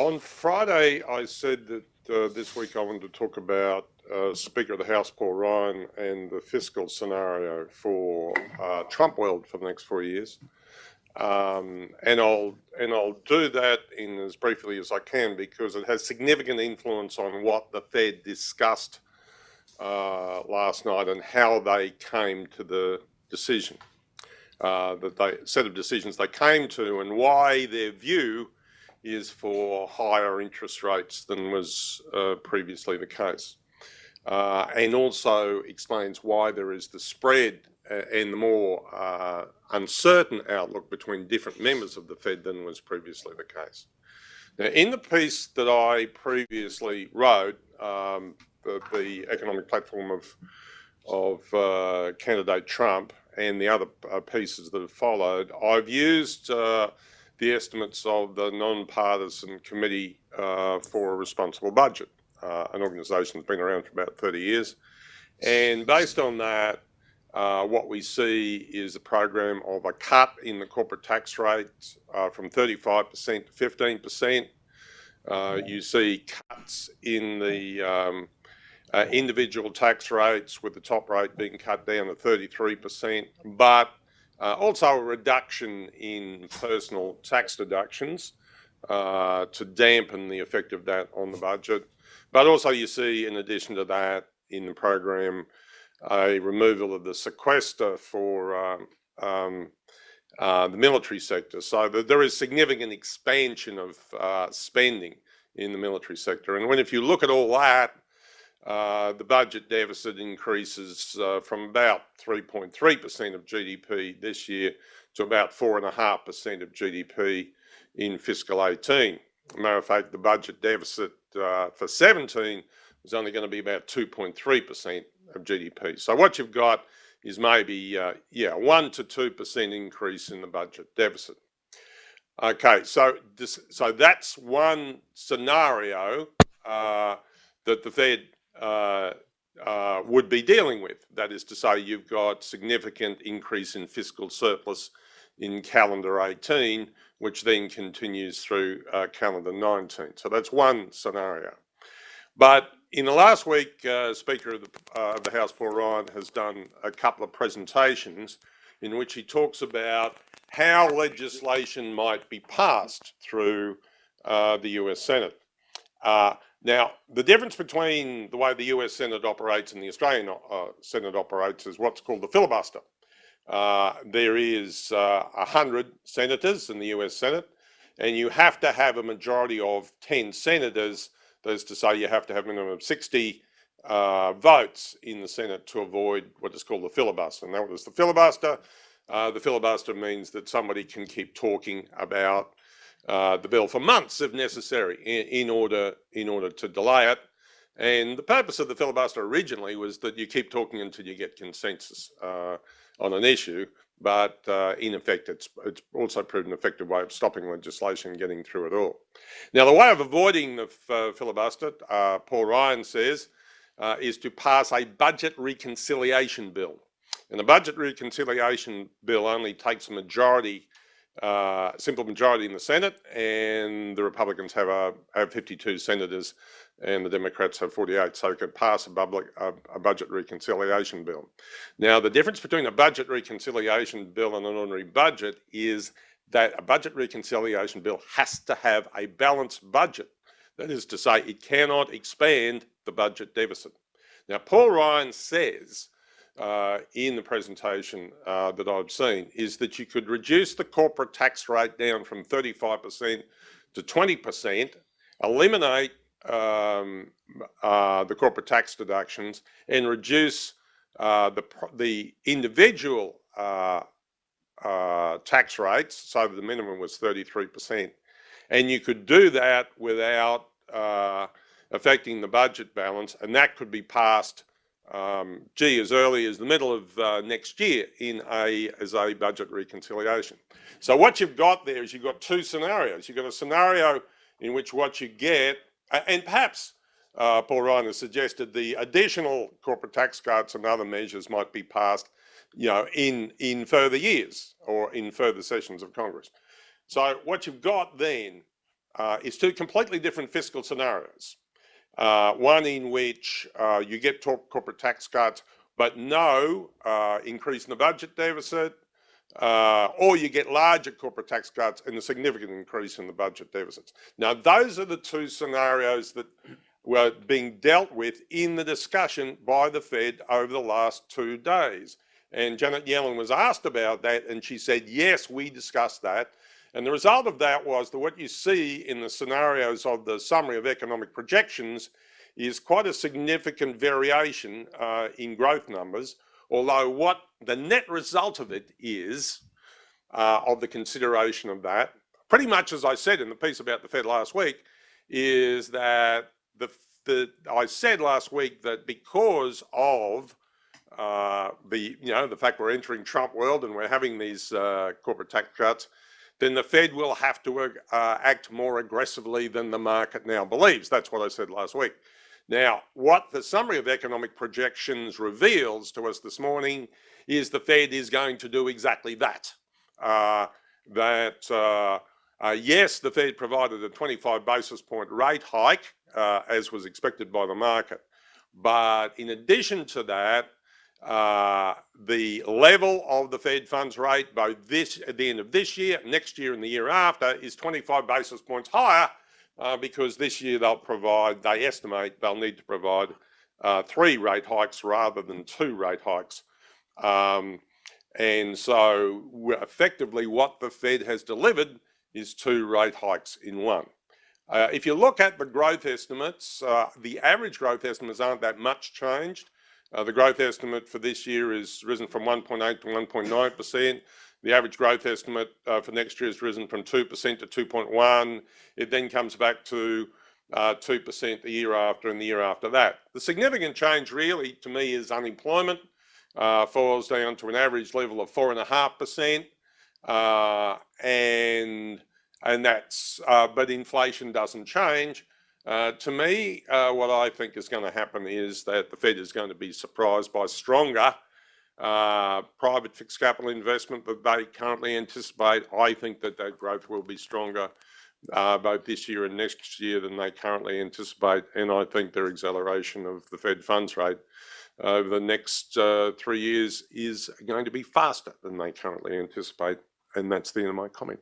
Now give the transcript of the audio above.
On Friday, I said that this week I wanted to talk about Speaker of the House Paul Ryan and the fiscal scenario for Trump world for the next 4 years, and I'll do that in as briefly as I can because it has significant influence on what the Fed discussed last night and how they came to the decision set of decisions they came to, and why their view is for higher interest rates than was previously the case, and also explains why there is the spread and the more uncertain outlook between different members of the Fed than was previously the case. Now, in the piece that I previously wrote, the economic platform of candidate Trump and the other pieces that have followed, I've used the estimates of the non-partisan Committee for a Responsible Budget, an organisation that's been around for about 30 years. And based on that, what we see is a program of a cut in the corporate tax rate from 35% to 15%. You see cuts in the individual tax rates, with the top rate being cut down to 33%, but also a reduction in personal tax deductions to dampen the effect of that on the budget. But also you see, in addition to that, in the program, a removal of the sequester for the military sector. So there is significant expansion of spending in the military sector. And if you look at all that, the budget deficit increases from about 3.3% of GDP this year to about 4.5% of GDP in fiscal 18. As a matter of fact, the budget deficit for 17 is only going to be about 2.3% of GDP. So what you've got is maybe 1 to 2% increase in the budget deficit. Okay, so that's one scenario that the Fed would be dealing with. That is to say, you've got significant increase in fiscal surplus in calendar 18, which then continues through calendar 19. So that's one scenario. But in the last week, Speaker of the House, Paul Ryan, has done a couple of presentations in which he talks about how legislation might be passed through the US Senate. Now, the difference between the way the US Senate operates and the Australian Senate operates is what's called the filibuster. There is 100 senators in the US Senate, and you have to have a majority of 10 senators. That is to say, you have to have a minimum of 60 votes in the Senate to avoid what is called the filibuster. And that was the filibuster. The filibuster means that somebody can keep talking about the bill for months if necessary in order to delay it. And the purpose of the filibuster originally was that you keep talking until you get consensus on an issue, but in effect it's also proved an effective way of stopping legislation getting through at all. Now, the way of avoiding the filibuster, Paul Ryan says, is to pass a budget reconciliation bill. And the budget reconciliation bill only takes a majority, simple majority in the Senate, and the Republicans have 52 senators and the Democrats have 48, so it could pass a budget reconciliation bill. Now, the difference between a budget reconciliation bill and an ordinary budget is that a budget reconciliation bill has to have a balanced budget. That is to say, it cannot expand the budget deficit. Now, Paul Ryan says in the presentation that I've seen is that you could reduce the corporate tax rate down from 35% to 20%, eliminate the corporate tax deductions, and reduce the individual tax rates, so the minimum was 33%. And you could do that without affecting the budget balance, and that could be passed as early as the middle of next year as a budget reconciliation. So what you've got there is you've got two scenarios. You've got a scenario in which what you get, and perhaps Paul Ryan has suggested the additional corporate tax cuts and other measures might be passed, in further years or in further sessions of Congress. So what you've got then is two completely different fiscal scenarios. One in which you get corporate tax cuts, but no increase in the budget deficit, or you get larger corporate tax cuts and a significant increase in the budget deficits. Now, those are the two scenarios that were being dealt with in the discussion by the Fed over the last 2 days. And Janet Yellen was asked about that, and she said, yes, we discussed that. And the result of that was that what you see in the scenarios of the summary of economic projections is quite a significant variation in growth numbers, although what the net result of it is, of the consideration of that, pretty much as I said in the piece about the Fed last week, is that I said last week that because of the fact we're entering Trump world and we're having these corporate tax cuts, then the Fed will have to act more aggressively than the market now believes. That's what I said last week. Now, what the summary of economic projections reveals to us this morning is the Fed is going to do exactly that. Yes, the Fed provided a 25 basis point rate hike, as was expected by the market. But in addition to that, the level of the Fed funds rate, both at the end of this year, next year, and the year after, is 25 basis points higher because this year they estimate they'll need to provide 3 rate hikes rather than 2 rate hikes. And so effectively what the Fed has delivered is 2 rate hikes in one. If you look at the growth estimates, the average growth estimates aren't that much changed. The growth estimate for this year is risen from 1.8 to 1.9%. The average growth estimate for next year has risen from 2% to 2.1. It then comes back to 2% the year after and the year after that. The significant change really to me is unemployment falls down to an average level of 4.5%, and that's but inflation doesn't change. To me, what I think is going to happen is that the Fed is going to be surprised by stronger private fixed capital investment that they currently anticipate. I think that growth will be stronger both this year and next year than they currently anticipate, and I think their acceleration of the Fed funds rate over the next 3 years is going to be faster than they currently anticipate, and that's the end of my comment.